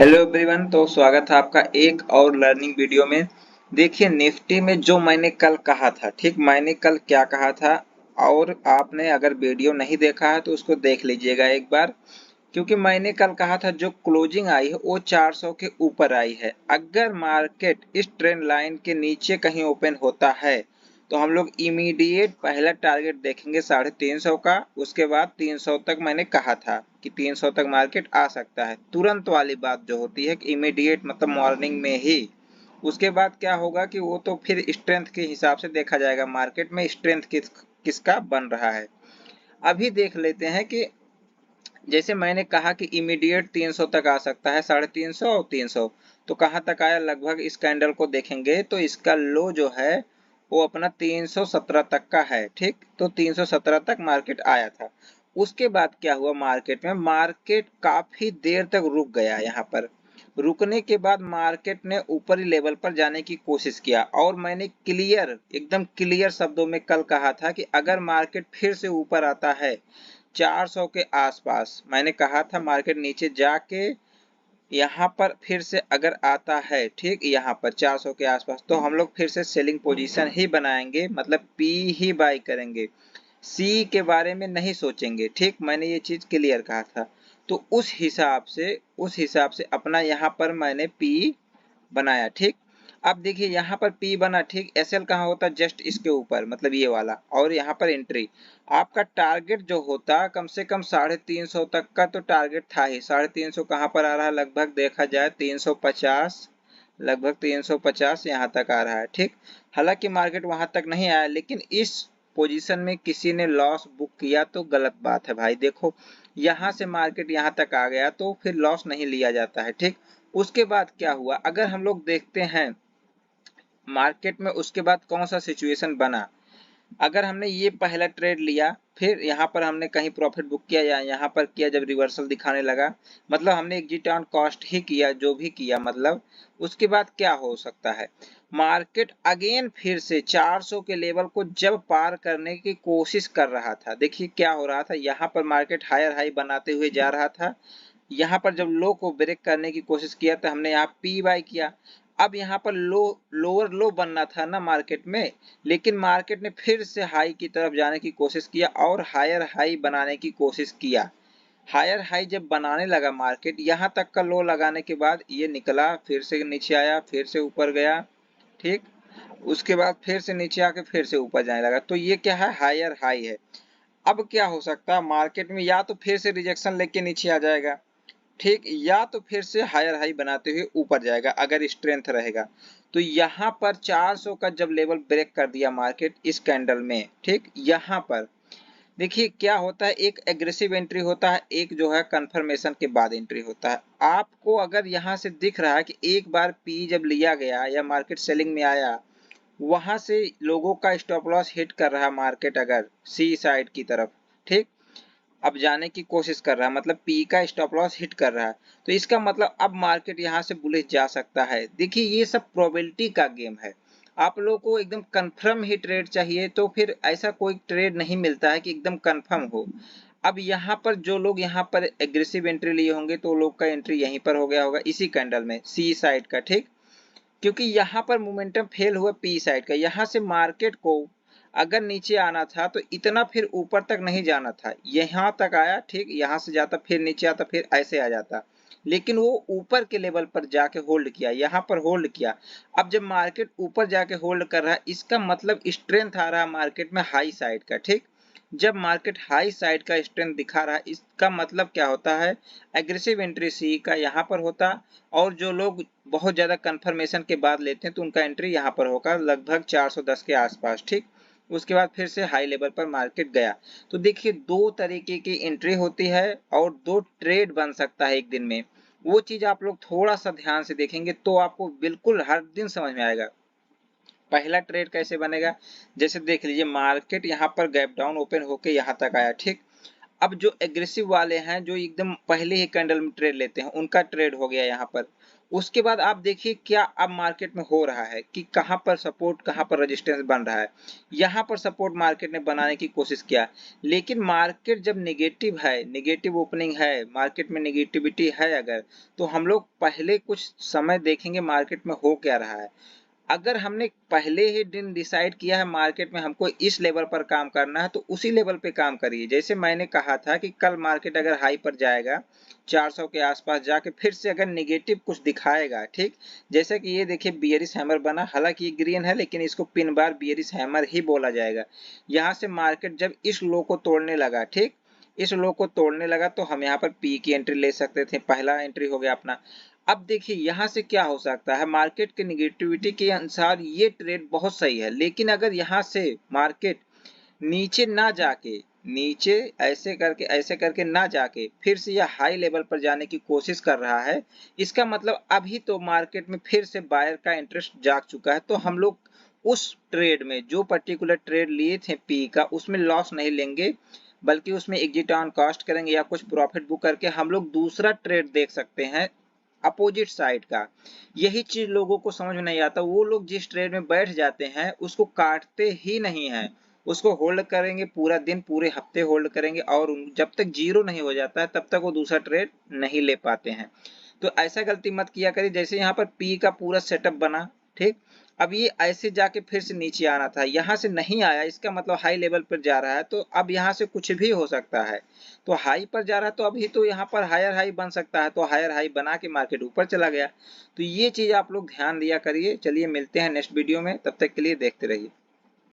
Hello everyone. तो स्वागत है आपका एक और लर्निंग वीडियो में। देखिए निफ्टी में जो मैंने कल कहा था, ठीक मैंने कल क्या कहा था, और आपने अगर वीडियो नहीं देखा है तो उसको देख लीजिएगा एक बार। क्योंकि मैंने कल कहा था जो क्लोजिंग आई है वो 400 के ऊपर आई है। अगर मार्केट इस ट्रेंड लाइन के नीचे कहीं ओपन होता है तो हम लोग इमीडिएट पहला टारगेट देखेंगे 350 का। उसके बाद 300 तक मैंने कहा था कि 300 तक मार्केट आ सकता है। तुरंत वाली बात जो होती है कि इमीडिएट मतलब मॉर्निंग में ही। उसके बाद क्या होगा कि वो तो फिर स्ट्रेंथ के हिसाब से देखा जाएगा मार्केट में स्ट्रेंथ किसका बन रहा है। अभी देख लेते हैं कि जैसे मैंने कहा कि इमीडिएट 300 तक आ सकता है, 350 और 300। तो कहाँ तक आया, लगभग इस कैंडल को देखेंगे तो इसका लो जो है वो अपना 317 तक का है। ठीक, तो 317 तक मार्केट आया था। उसके बाद क्या हुआ, मार्केट में मार्केट काफी देर तक रुक गया। यहाँ पर रुकने के बाद मार्केट ने ऊपरी लेवल पर जाने की कोशिश किया, और मैंने क्लियर एकदम क्लियर शब्दों में कल कहा था कि अगर मार्केट फिर से ऊपर आता है 400 के आसपास, मैंने कहा था मार्केट नीचे जाके यहाँ पर फिर से अगर आता है, ठीक यहाँ पर 400 के आसपास, तो हम लोग फिर से सेलिंग पोजीशन ही बनाएंगे, मतलब पी ही बाई करेंगे, सी के बारे में नहीं सोचेंगे। ठीक, मैंने ये चीज क्लियर कहा था। तो उस हिसाब से अपना यहाँ पर मैंने पी बनाया। ठीक, अब देखिए यहाँ पर P बना। ठीक, SL कहाँ होता है, जस्ट इसके ऊपर, मतलब ये वाला, और यहाँ पर एंट्री। आपका टारगेट जो होता कम से कम 350 तक का तो टारगेट था ही। 350 कहाँ पर आ रहा है, लगभग देखा जाए 350, लगभग 350 यहाँ तक आ रहा है। ठीक, हालांकि मार्केट वहां तक नहीं आया, लेकिन इस पोजीशन में किसी ने लॉस बुक किया तो गलत बात है भाई। देखो यहाँ से मार्केट यहाँ तक आ गया तो फिर लॉस नहीं लिया जाता है। ठीक, उसके बाद क्या हुआ, अगर हम लोग देखते हैं मार्केट में उसके बाद कौन सा सिचुएशन बना। अगर हमने ये पहला ट्रेड लिया, फिर यहाँ पर हमने कहीं प्रॉफिट बुक किया या यहाँ पर किया, जब रिवर्सल दिखाने लगा, मतलब हमने एग्जिट ऑन कॉस्ट ही किया, जो भी किया मतलब। उसके बाद क्या हो सकता है, मार्केट अगेन फिर से 400 के लेवल को जब पार करने की कोशिश कर रहा था। देखिए क्या हो रहा था, यहाँ पर मार्केट हायर हाई बनाते हुए जा रहा था। यहाँ पर जब लो को ब्रेक करने की कोशिश किया तो हमने यहाँ पी बाई किया। अब यहाँ पर लोअर लो बनना था ना मार्केट में, लेकिन मार्केट ने फिर से हाई की तरफ जाने की कोशिश किया और हायर हाई बनाने की कोशिश किया। हायर हाई जब बनाने लगा मार्केट, यहाँ तक का लो लगाने के बाद ये निकला, फिर से नीचे आया, फिर से ऊपर गया। ठीक, उसके बाद फिर से नीचे आके फिर से ऊपर जाने लगा। तो ये क्या है, हायर हाई है। अब क्या हो सकता है, मार्केट में या तो फिर से रिजेक्शन लेके नीचे आ जाएगा, ठीक, या तो फिर से हायर हाई बनाते हुए ऊपर जाएगा अगर स्ट्रेंथ रहेगा। तो यहाँ पर 400 का जब लेवल ब्रेक कर दिया मार्केट इस कैंडल में, ठीक, यहाँ पर देखिए क्या होता है, एक एग्रेसिव एंट्री होता है, एक जो है कंफर्मेशन के बाद एंट्री होता है। आपको अगर यहाँ से दिख रहा है कि एक बार पी जब लिया गया या मार्केट सेलिंग में आया, वहां से लोगों का स्टॉप लॉस हिट कर रहा है मार्केट अगर सी साइड की तरफ, ठीक, अब जाने की कोशिश कर रहा है, मतलब पी का स्टॉप लॉस हिट कर रहा है, तो इसका मतलब अब मार्केट यहां से बुलिश जा सकता है। देखिए ये सब प्रोबेबिलिटी का गेम है। आप लोगों को एकदम कंफर्म ही ट्रेड चाहिए तो फिर ऐसा कोई ट्रेड नहीं मिलता है कि एकदम कंफर्म हो। अब यहाँ पर जो लोग यहाँ पर एग्रेसिव एंट्री लिए होंगे तो लोग का एंट्री यहीं पर हो गया होगा इसी कैंडल में सी साइड का। ठीक, क्योंकि यहाँ पर मोमेंटम फेल हुआ पी साइड का, यहाँ से मार्केट को अगर नीचे आना था तो इतना फिर ऊपर तक नहीं जाना था, यहाँ तक आया, ठीक, यहाँ से जाता फिर नीचे आता फिर ऐसे आ जाता, लेकिन वो ऊपर के लेवल पर जाके होल्ड किया, यहाँ पर होल्ड किया। अब जब मार्केट ऊपर जाके होल्ड कर रहा है इसका मतलब स्ट्रेंथ आ रहा है मार्केट में हाई साइड का। ठीक, जब मार्केट हाई साइड का स्ट्रेंथ दिखा रहा है इसका मतलब क्या होता है, एग्रेसिव एंट्री सी का यहाँ पर होता, और जो लोग बहुत ज्यादा कंफर्मेशन के बाद लेते हैं तो उनका एंट्री यहाँ पर होगा लगभग 410 के आसपास। ठीक, उसके बाद फिर से हाई लेवल पर मार्केट गया। तो देखिए दो तरीके की एंट्री होती है और दो ट्रेड बन सकता है एक दिन में। वो चीज आप लोग थोड़ा सा ध्यान से देखेंगे तो आपको बिल्कुल हर दिन समझ में आएगा। पहला ट्रेड कैसे बनेगा, जैसे देख लीजिए मार्केट यहाँ पर गैप डाउन ओपन होके यहाँ तक आया। ठीक, अब जो एग्रेसिव वाले हैं, जो एकदम पहले ही कैंडल में ट्रेड लेते हैं, उनका ट्रेड हो गया यहाँ पर। उसके बाद आप देखिए क्या अब मार्केट में हो रहा है कि कहां पर सपोर्ट, कहां पर रेजिस्टेंस बन रहा है। यहां पर सपोर्ट मार्केट ने बनाने की कोशिश किया, लेकिन मार्केट जब नेगेटिव है, नेगेटिव ओपनिंग है, मार्केट में नेगेटिविटी है अगर, तो हम लोग पहले कुछ समय देखेंगे मार्केट में हो क्या रहा है। अगर हमने पहले ही दिन डिसाइड किया है मार्केट में हमको इस लेवल पर काम करना है, तो उसी लेवल पे काम करिए। जैसे मैंने कहा था कि कल मार्केट अगर हाई पर जाएगा 400 के आसपास जाके फिर से अगर नेगेटिव कुछ दिखाएगा, ठीक, जैसे कि ये देखिए बियरिश हैमर बना, हालांकि ये ग्रीन है लेकिन इसको पिन बार बियरिश हैमर ही बोला जाएगा। यहाँ से मार्केट जब इस लो को तोड़ने लगा, ठीक, इस लो को तोड़ने लगा तो हम यहाँ पर पी की एंट्री ले सकते थे, पहला एंट्री हो गया अपना। अब देखिए यहां से क्या हो सकता है, मार्केट के निगेटिविटी के अनुसार ये ट्रेड बहुत सही है, लेकिन अगर यहां से मार्केट नीचे ना जाके, नीचे ऐसे करके ना जाके फिर से यह हाई लेवल पर जाने की कोशिश कर रहा है, इसका मतलब अभी तो मार्केट में फिर से बायर का इंटरेस्ट जाग चुका है। तो हम लोग उस ट्रेड में जो पर्टिकुलर ट्रेड लिए थे पी का, उसमें लॉस नहीं लेंगे, बल्कि उसमें एग्जिट ऑन कॉस्ट करेंगे या कुछ प्रॉफिट बुक करके हम लोग दूसरा ट्रेड देख सकते हैं अपोजिट साइड का। यही चीज लोगों को समझ में नहीं आता, वो लोग जिस ट्रेड में बैठ जाते हैं उसको काटते ही नहीं है, उसको होल्ड करेंगे पूरा दिन, पूरे हफ्ते होल्ड करेंगे और जब तक जीरो नहीं हो जाता है तब तक वो दूसरा ट्रेड नहीं ले पाते हैं। तो ऐसा गलती मत किया करिए। जैसे यहाँ पर पी का पूरा सेटअप बना, ठीक, अब ये ऐसे जाके फिर से नीचे आना था, यहाँ से नहीं आया, इसका मतलब हाई लेवल पर जा रहा है, तो अब यहाँ से कुछ भी हो सकता है। तो हाई पर जा रहा है तो अभी तो यहाँ पर हायर हाई बन सकता है, तो हायर हाई बना के मार्केट ऊपर चला गया। तो ये चीज आप लोग ध्यान दिया करिए। चलिए मिलते हैं नेक्स्ट वीडियो में, तब तक के लिए देखते रहिए।